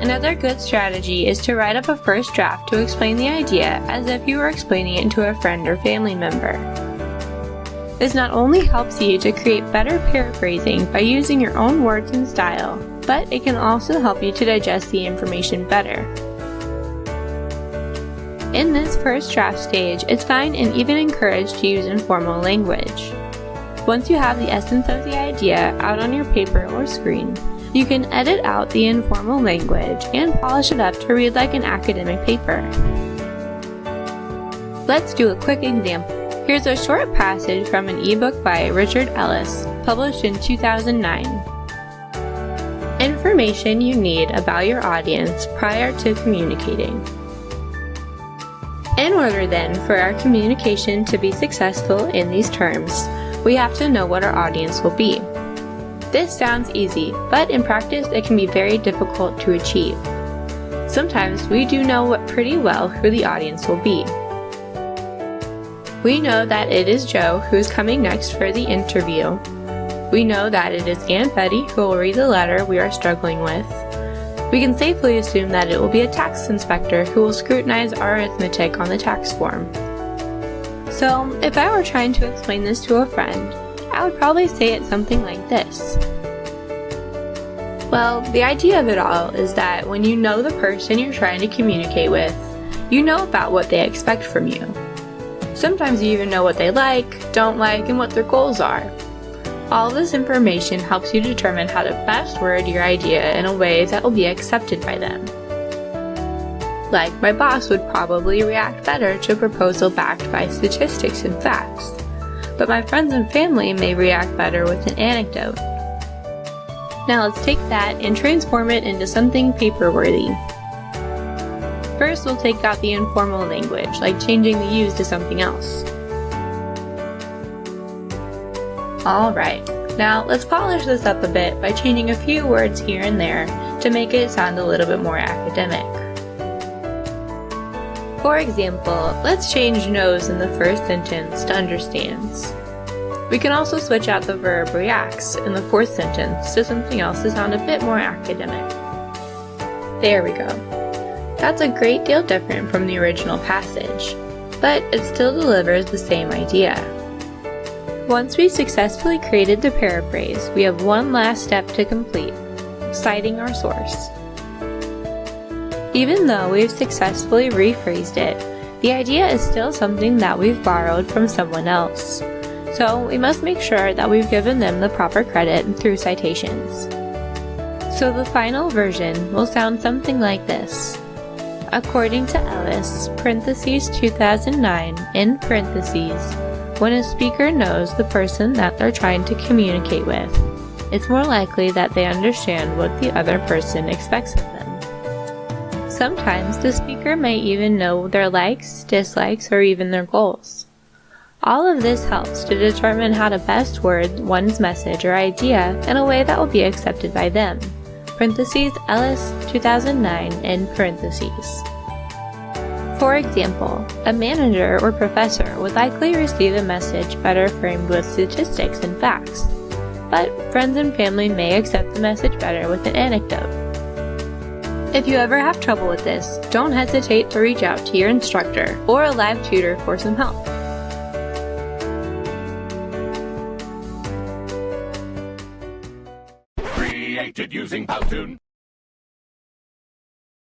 Another good strategy is to write up a first draft to explain the idea as if you were explaining it to a friend or family member. This not only helps you to create better paraphrasing by using your own words and style, but it can also help you to digest the information better. In this first draft stage, it's fine and even encouraged to use informal language. Once you have the essence of the idea out on your paper or screen, you can edit out the informal language and polish it up to read like an academic paper. Let's do a quick example. Here's a short passage from an ebook by Richard Ellis, published in 2009. Information you need about your audience prior to communicating. In order then for our communication to be successful in these terms, we have to know what our audience will be. This sounds easy, but in practice it can be very difficult to achieve. Sometimes we do know pretty well who the audience will be. We know that it is Joe who is coming next for the interview. We know that it is Aunt Betty who will read the letter we are struggling with. We can safely assume that it will be a tax inspector who will scrutinize our arithmetic on the tax form. So, if I were trying to explain this to a friend, I would probably say it something like this. Well, the idea of it all is that when you know the person you're trying to communicate with, you know about what they expect from you. Sometimes you even know what they like, don't like, and what their goals are. All this information helps you determine how to best word your idea in a way that will be accepted by them. Like, my boss would probably react better to a proposal backed by statistics and facts, but my friends and family may react better with an anecdote. Now let's take that and transform it into something paper-worthy. First, we'll take out the informal language, like changing the use to something else. Alright, now let's polish this up a bit by changing a few words here and there to make it sound a little bit more academic. For example, let's change knows in the first sentence to understands. We can also switch out the verb reacts in the fourth sentence to something else to sound a bit more academic. There we go. That's a great deal different from the original passage, but it still delivers the same idea. Once we've successfully created the paraphrase, we have one last step to complete, citing our source. Even though we've successfully rephrased it, the idea is still something that we've borrowed from someone else. So we must make sure that we've given them the proper credit through citations. So the final version will sound something like this. According to Ellis, parentheses 2009, in parentheses, when a speaker knows the person that they're trying to communicate with, it's more likely that they understand what the other person expects of them. Sometimes the speaker may even know their likes, dislikes, or even their goals. All of this helps to determine how to best word one's message or idea in a way that will be accepted by them. Parentheses Ellis 2009 in parentheses. For example, a manager or professor would likely receive a message better framed with statistics and facts, but friends and family may accept the message better with an anecdote. If you ever have trouble with this, don't hesitate to reach out to your instructor or a live tutor for some help. Created using Powtoon.